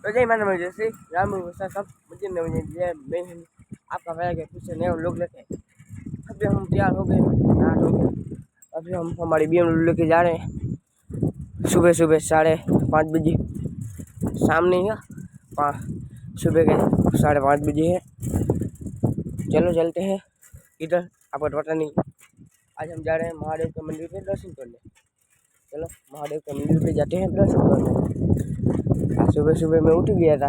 तो जय मानव जय श्री राम सब मुझे मैं आपका भाई के पीछे नए लोग लेके अभी हम तैयार हो गए नहा हो गए। अभी हम हमारी BMW लेके जा रहे हैं सुबह सुबह 5:30 बजे सामने ही सुबह के 5:30 बजे है। चलो चलते हैं इधर, आपको पता नहीं। आज हम जा रहे हैं महादेव के मंदिर पे दर्शन करने। चलो महादेव के मंदिर पे जाते हैं दर्शन करने। आज सुबह सुबह मैं उठ गया था,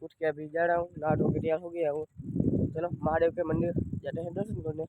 उठ के अभी जा रहा हूँ, नहा धो के तैयार हो गया हूँ। चलो महादेव के मंदिर जाते हैं दर्शन करने।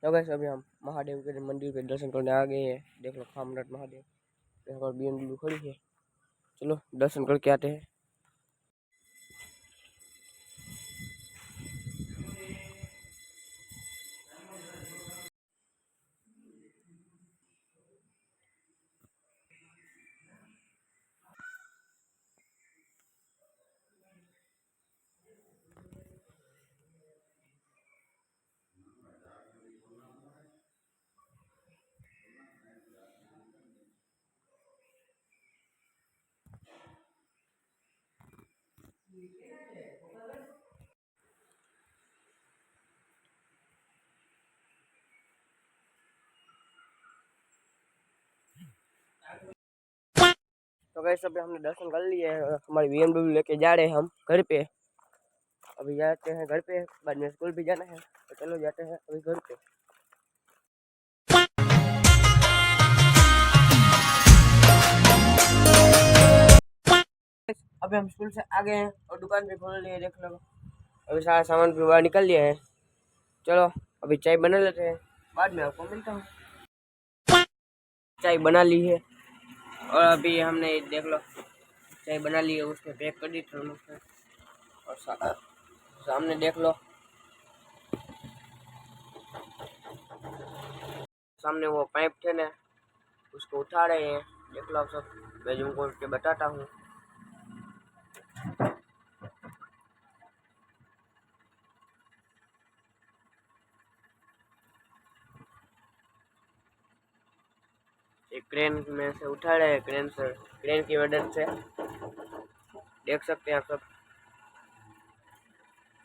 तो गाइस अभी हम महादेव के मंदिर पे दर्शन करने आ गए हैं। देख लो खामराट महादेव, यहाँ पर BMW खड़ी है। चलो दर्शन करके आते हैं। तो गाइस अभी हमने दर्शन कर लिए हैं, हमारी BMW लेके जा रहे हैं हम घर पे। अभी जाते हैं घर पे, बाद में स्कूल भी जाना है। तो चलो जाते हैं अभी घर पे। अभी हम स्कूल से आ गए हैं और दुकान भी खोल लिए, देख लो। अभी सारा सामान भी बाहर निकल लिया है। चलो अभी चाय बना लेते हैं, बाद में आपको मिलता हूँ। चाय बना ली है और अभी हमने देख लो चाय बना ली है, उसमें पैक कर दी थर्मस में। और सामने देख लो, सामने वो पाइप थे ना, उसको उठा रहे हैं। देख लो आप सब, मैं तुमको उठ के बताता हूँ। एक क्रेन में से उठा रहे हैं, क्रेन की मदद से। देख सकते हैं आप सब,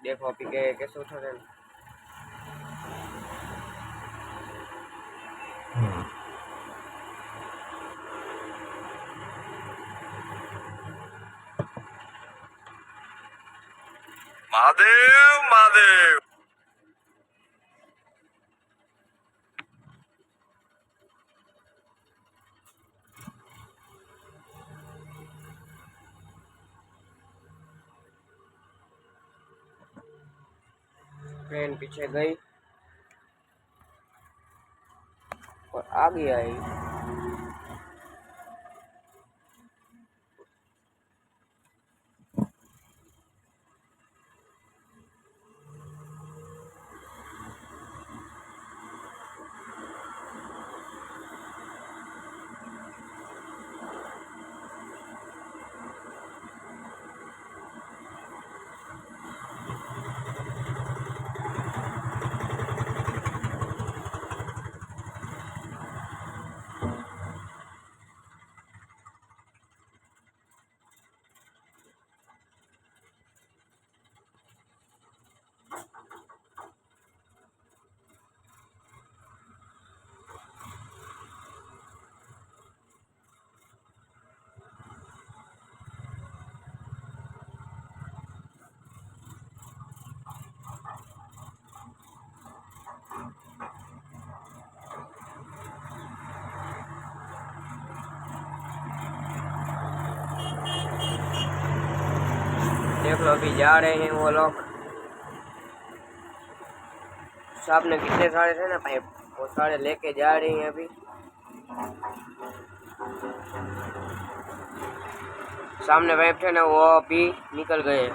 देखो अभी कैसे उठा रहे हैं। महादेव महादेव। ट्रेन पीछे गई और आगे आई। देख लो अभी जा रहे हैं वो लोग। सामने कितने सारे थे ना पाइप, वो सारे लेके जा रहे हैं अभी। सामने पाइप थे ना वो अभी निकल गए।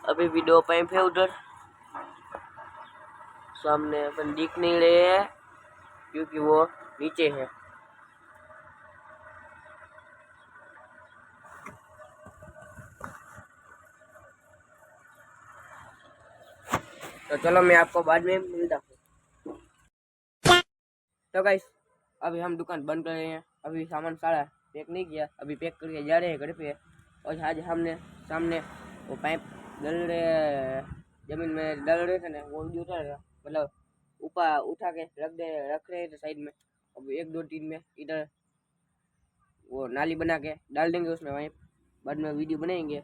अभी भी 2 पाइप है उधर सामने, अपन दिख नहीं रहे हैं क्योंकि वो नीचे है। तो चलो मैं आपको बाद में मिलता हूँ। तो गाइस अभी हम दुकान बंद कर रहे हैं। अभी सामान सारा पैक नहीं किया, अभी पैक करके जा रहे हैं घर पे। और आज हमने सामने वो पाइप डल रहे जमीन में डल रहे थे ना, वो वीडियो उतार रहा, मतलब ऊपर उठा के रख रहे थे साइड में। अब 1 2 3 में इधर वो नाली बना के डाल देंगे उसमें पाइप, बाद में वीडियो बनाएंगे।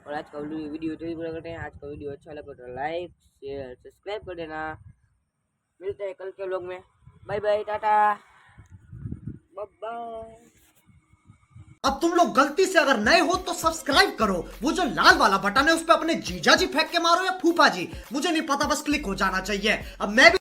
और आज का वीडियो तो पूरा करते हैं। आज का वीडियो अच्छा लगा तो लाइक शेयर सब्सक्राइब कर देना। मिलते हैं कल के व्लॉग में। Bye bye, tata, bye bye. अब तुम लोग गलती से अगर नए हो तो सब्सक्राइब करो, वो जो लाल वाला बटन है उस पर अपने जीजा जी फेंक के मारो या फूफा जी, मुझे नहीं पता, बस क्लिक हो जाना चाहिए। अब मैं भी